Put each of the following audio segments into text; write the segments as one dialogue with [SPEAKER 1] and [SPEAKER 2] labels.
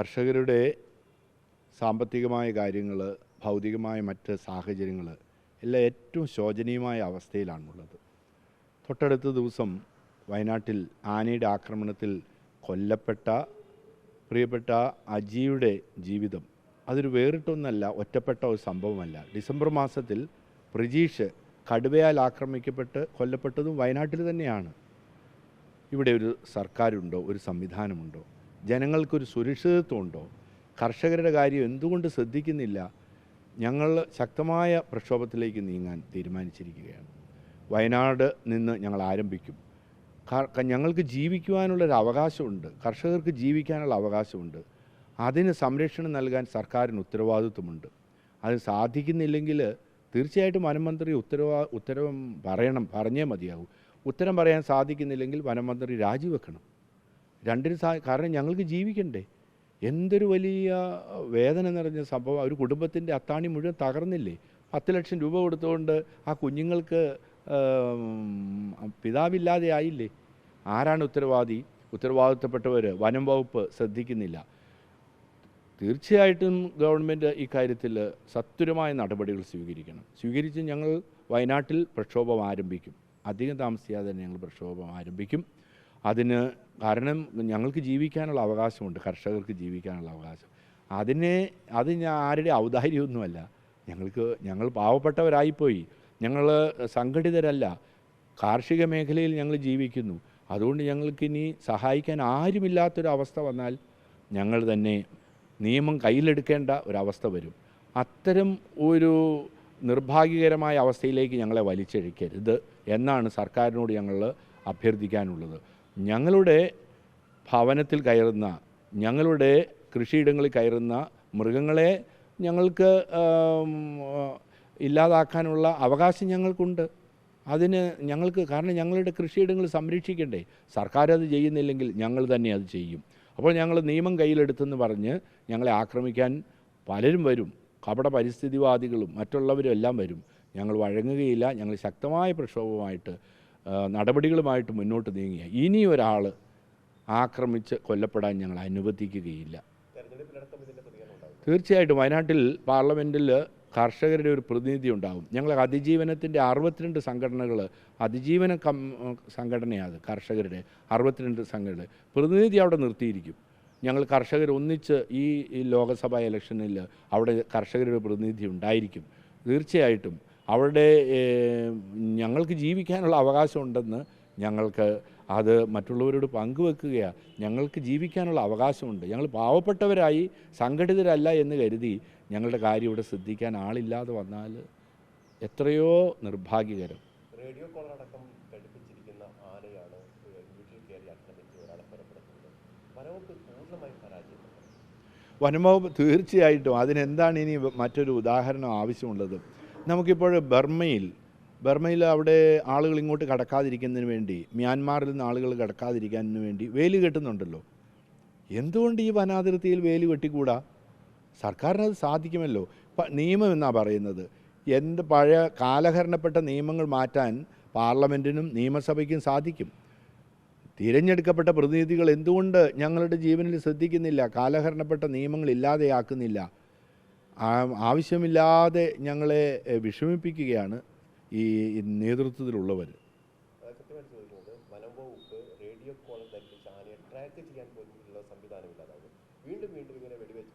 [SPEAKER 1] കർഷകരുടെ സാമ്പത്തികമായ കാര്യങ്ങൾ, ഭൗതികമായ മറ്റ് സാഹചര്യങ്ങൾ എല്ലാം ഏറ്റവും ശോചനീയമായ അവസ്ഥയിലാണുള്ളത്. തൊട്ടടുത്ത ദിവസം വയനാട്ടിൽ ആനയുടെ ആക്രമണത്തിൽ കൊല്ലപ്പെട്ട പ്രിയപ്പെട്ട അജിയുടെ ജീവിതം അതൊരു വേറിട്ടൊന്നല്ല, ഒറ്റപ്പെട്ട ഒരു സംഭവമല്ല. ഡിസംബർ മാസത്തിൽ പ്രജീഷ് കടുവയാൽ ആക്രമിക്കപ്പെട്ട് കൊല്ലപ്പെട്ടതും വയനാട്ടിൽ തന്നെയാണ്. ഇവിടെ ഒരു സർക്കാരുണ്ടോ? ഒരു സംവിധാനമുണ്ടോ? ജനങ്ങൾക്കൊരു സുരക്ഷിതത്വമുണ്ടോ? കർഷകരുടെ കാര്യം എന്തുകൊണ്ട് ശ്രദ്ധിക്കുന്നില്ല? ഞങ്ങൾ ശക്തമായ പ്രക്ഷോഭത്തിലേക്ക് നീങ്ങാൻ തീരുമാനിച്ചിരിക്കുകയാണ്. വയനാട് നിന്ന് ഞങ്ങൾ ആരംഭിക്കും. ഞങ്ങൾക്ക് ജീവിക്കുവാനുള്ളൊരു അവകാശമുണ്ട്, കർഷകർക്ക് ജീവിക്കാനുള്ള അവകാശമുണ്ട്. അതിന് സംരക്ഷണം നൽകാൻ സർക്കാരിന് ഉത്തരവാദിത്വമുണ്ട്. അത് സാധിക്കുന്നില്ലെങ്കിൽ തീർച്ചയായിട്ടും വനമന്ത്രി ഉത്തരവ് പറഞ്ഞേ മതിയാകൂ. ഉത്തരം പറയാൻ സാധിക്കുന്നില്ലെങ്കിൽ വനമന്ത്രി രാജിവെക്കണം. കാരണം ഞങ്ങൾക്ക് ജീവിക്കണ്ടേ. എന്തൊരു വലിയ വേദന നിറഞ്ഞ സംഭവം. ഒരു കുടുംബത്തിൻ്റെ അത്താണി മുഴുവൻ തകർന്നില്ലേ? 10 ലക്ഷം രൂപ കൊടുത്തുകൊണ്ട് ആ കുഞ്ഞുങ്ങൾക്ക് പിതാവില്ലാതെ ആയില്ലേ? ആരാണ് ഉത്തരവാദി? ഉത്തരവാദിത്തപ്പെട്ടവർ വനം വകുപ്പ് ശ്രദ്ധിക്കുന്നില്ല. തീർച്ചയായിട്ടും ഗവൺമെൻറ് ഇക്കാര്യത്തിൽ സത്വരമായ നടപടികൾ സ്വീകരിച്ച് ഞങ്ങൾ വയനാട്ടിൽ പ്രക്ഷോഭം ആരംഭിക്കും. അധികം താമസിയാതെ തന്നെ ഞങ്ങൾ പ്രക്ഷോഭം ആരംഭിക്കും. കാരണം ഞങ്ങൾക്ക് ജീവിക്കാനുള്ള അവകാശമുണ്ട്, കർഷകർക്ക് ജീവിക്കാനുള്ള അവകാശം. അത് ആരുടെ ഔദാര്യമൊന്നുമല്ല. ഞങ്ങൾ പാവപ്പെട്ടവരായിപ്പോയി, ഞങ്ങൾ സംഘടിതരല്ല. കാർഷിക മേഖലയിൽ ഞങ്ങൾ ജീവിക്കുന്നു. അതുകൊണ്ട് ഞങ്ങൾക്കിനി സഹായിക്കാൻ ആരുമില്ലാത്തൊരവസ്ഥ വന്നാൽ ഞങ്ങൾ തന്നെ നിയമം കയ്യിലെടുക്കേണ്ട ഒരവസ്ഥ വരും. അത്തരം ഒരു നിർഭാഗ്യകരമായ അവസ്ഥയിലേക്ക് ഞങ്ങളെ വലിച്ചഴിക്കരുത് എന്നാണ് സർക്കാരിനോട് ഞങ്ങൾ അഭ്യർത്ഥിക്കാനുള്ളത്. ഞങ്ങളുടെ ഭവനത്തിൽ കയറുന്ന, ഞങ്ങളുടെ കൃഷിയിടങ്ങളിൽ കയറുന്ന മൃഗങ്ങളെ ഞങ്ങൾക്ക് ഇല്ലാതാക്കാനുള്ള അവകാശം ഞങ്ങൾക്കുണ്ട്. കാരണം ഞങ്ങളുടെ കൃഷിയിടങ്ങൾ സംരക്ഷിക്കണ്ടേ. സർക്കാർ അത് ചെയ്യുന്നില്ലെങ്കിൽ ഞങ്ങൾ തന്നെ അത് ചെയ്യും. അപ്പോൾ ഞങ്ങൾ നിയമം കയ്യിലെടുത്തെന്ന് പറഞ്ഞ് ഞങ്ങളെ ആക്രമിക്കാൻ പലരും വരും. കപട പരിസ്ഥിതിവാദികളും മറ്റുള്ളവരും എല്ലാം വരും. ഞങ്ങൾ വഴങ്ങുകയില്ല. ഞങ്ങൾ ശക്തമായ പ്രക്ഷോഭമായിട്ട് നടപടികളുമായിട്ട് മുന്നോട്ട് നീങ്ങിയ ഇനി ഒരാൾ ആക്രമിച്ച് കൊല്ലപ്പെടാൻ ഞങ്ങൾ അനുവദിക്കുകയില്ല. തീർച്ചയായിട്ടും വയനാട്ടിൽ പാർലമെൻറ്റിൽ കർഷകരുടെ ഒരു പ്രതിനിധി ഉണ്ടാകും. ഞങ്ങൾ അതിജീവനത്തിൻ്റെ 62 സംഘടനകൾ, അതിജീവന സംഘടനയാണ് കർഷകരുടെ 62 സംഘടന പ്രതിനിധി അവിടെ നിർത്തിയിരിക്കും. ഞങ്ങൾ കർഷകർ ഒന്നിച്ച് ഈ ലോകസഭാ ഇലക്ഷനിൽ അവിടെ കർഷകരുടെ പ്രതിനിധി ഉണ്ടായിരിക്കും. തീർച്ചയായിട്ടും അവിടെ ഞങ്ങൾക്ക് ജീവിക്കാനുള്ള അവകാശമുണ്ടെന്ന് ഞങ്ങൾക്ക് അത് മറ്റുള്ളവരോട് പങ്കുവെക്കുകയാണ്. ഞങ്ങൾക്ക് ജീവിക്കാനുള്ള അവകാശമുണ്ട്. ഞങ്ങൾ പാവപ്പെട്ടവരായി സംഘടിതരല്ല എന്ന് കരുതി ഞങ്ങളുടെ കാര്യം ഇവിടെ ശ്രദ്ധിക്കാൻ ആളില്ലാതെ വന്നാൽ എത്രയോ നിർഭാഗ്യകരം.
[SPEAKER 2] റേഡിയോ കോളറടക്കം ഘടിപ്പിച്ചിരിക്കുന്ന ആനയാണ് വീട്ടിൽ കയറി ആക്രമിച്ച് ഒരാളെ കൊലപ്പെടുത്തുന്നത്. വനവകുപ്പ് പൂർണ്ണമായും പരാജയപ്പെട്ടു.
[SPEAKER 1] വനംവകുപ്പ് തീർച്ചയായിട്ടും അതിനെന്താണ് ഇനി മറ്റൊരു ഉദാഹരണം ആവശ്യമുള്ളത്? നമുക്കിപ്പോൾ ബർമയിൽ അവിടെ ആളുകൾ ഇങ്ങോട്ട് കടക്കാതിരിക്കുന്നതിന് വേണ്ടി, മ്യാൻമാറിൽ നിന്ന് ആളുകൾ കടക്കാതിരിക്കുന്നതിന് വേണ്ടി വേലി കെട്ടുന്നുണ്ടല്ലോ. എന്തുകൊണ്ട് ഈ വനാതിർത്തിയിൽ വേലി കെട്ടിക്കൂടാ? സർക്കാരിനത് സാധിക്കുമല്ലോ. നിയമം എന്നാണ് പറയുന്നത്. പഴയ കാലഹരണപ്പെട്ട നിയമങ്ങൾ മാറ്റാൻ പാർലമെൻറ്റിനും നിയമസഭയ്ക്കും സാധിക്കും. തിരഞ്ഞെടുക്കപ്പെട്ട പ്രതിനിധികൾ എന്തുകൊണ്ട് ഞങ്ങളുടെ ജീവനിൽ ശ്രദ്ധിക്കുന്നില്ല? കാലഹരണപ്പെട്ട നിയമങ്ങൾ ഇല്ലാതെയാക്കുന്നില്ല. ആവശ്യമില്ലാതെ ഞങ്ങളെ വിഷമിപ്പിക്കുകയാണ് ഈ നേതൃത്വത്തിലുള്ളവർ.
[SPEAKER 2] കൃത്യമായിട്ട് ചോദിക്കുന്നത്, വനംവകുപ്പ് റേഡിയോ കോളർ ധരിപ്പിച്ച് ആനയെ ട്രാക്ക് ചെയ്യാൻ പോലുള്ള സംവിധാനം ഇല്ലാതാകും. വീണ്ടും ഇങ്ങനെ വെടിവെച്ച്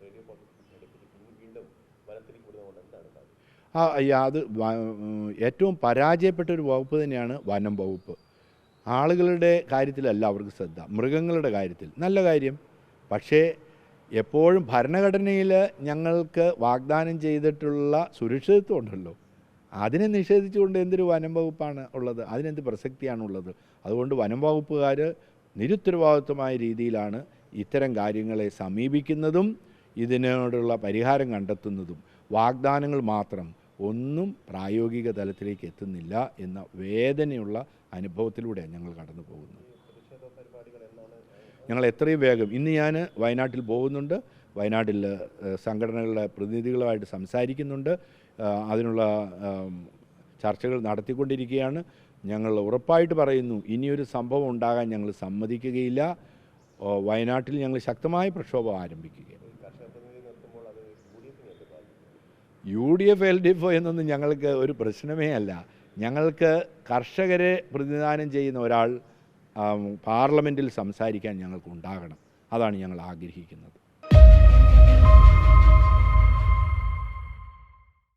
[SPEAKER 2] റേഡിയോ കോളർ ഘടിപ്പിച്ച് വീണ്ടും വനത്തിലേക്ക് വിടുന്നതുകൊണ്ട് എന്താണ് സാധ്യത?
[SPEAKER 1] അത് ഏറ്റവും പരാജയപ്പെട്ട ഒരു വകുപ്പ് തന്നെയാണ് വനം വകുപ്പ്. ആളുകളുടെ കാര്യത്തിലല്ല അവർക്ക് ശ്രദ്ധ, മൃഗങ്ങളുടെ കാര്യത്തിൽ. നല്ല കാര്യം. പക്ഷേ എപ്പോഴും ഭരണഘടനയിൽ ഞങ്ങൾക്ക് വാഗ്ദാനം ചെയ്തിട്ടുള്ള സുരക്ഷിതത്വം ഉണ്ടല്ലോ, അതിനെ നിഷേധിച്ചുകൊണ്ട് എന്തൊരു വനം വകുപ്പാണ് ഉള്ളത്? അതിനെന്ത് പ്രസക്തിയാണുള്ളത്? അതുകൊണ്ട് വനം വകുപ്പുകാർ നിരുത്തരവാദിത്വമായ രീതിയിലാണ് ഇത്തരം കാര്യങ്ങളെ സമീപിക്കുന്നതും ഇതിനോടുള്ള പരിഹാരം കണ്ടെത്തുന്നതും. വാഗ്ദാനങ്ങൾ മാത്രം, ഒന്നും പ്രായോഗിക തലത്തിലേക്ക് എത്തുന്നില്ല എന്ന വേദനയുള്ള അനുഭവത്തിലൂടെയാണ് ഞങ്ങൾ കടന്നു പോകുന്നത്. ഞങ്ങൾ എത്രയും വേഗം, ഇന്ന് ഞാൻ വയനാട്ടിൽ പോകുന്നുണ്ട്. വയനാട്ടിൽ സംഘടനകളുടെ പ്രതിനിധികളുമായിട്ട് സംസാരിക്കുന്നുണ്ട്. അതിനുള്ള ചർച്ചകൾ നടത്തിക്കൊണ്ടിരിക്കുകയാണ്. ഞങ്ങൾ ഉറപ്പായിട്ട് പറയുന്നു, ഇനിയൊരു സംഭവം ഉണ്ടാകാൻ ഞങ്ങൾ സമ്മതിക്കുകയില്ല. വയനാട്ടിൽ ഞങ്ങൾ ശക്തമായ പ്രക്ഷോഭം ആരംഭിക്കുകയാണ്.
[SPEAKER 2] കർഷക പ്രതിനിധി നിർത്തുമ്പോൾ അത് UDF-നെ ബാധിക്കും.
[SPEAKER 1] UDF LDF എന്നൊന്നും ഞങ്ങൾക്ക് ഒരു പ്രശ്നമേ അല്ല. ഞങ്ങൾക്ക് കർഷകരെ പ്രതിനിധാനം ചെയ്യുന്ന ഒരാൾ പാർലമെൻറ്റിൽ സംസാരിക്കാൻ ഞങ്ങൾക്ക് ഉണ്ടാകണം. അതാണ് ഞങ്ങൾ ആഗ്രഹിക്കുന്നത്.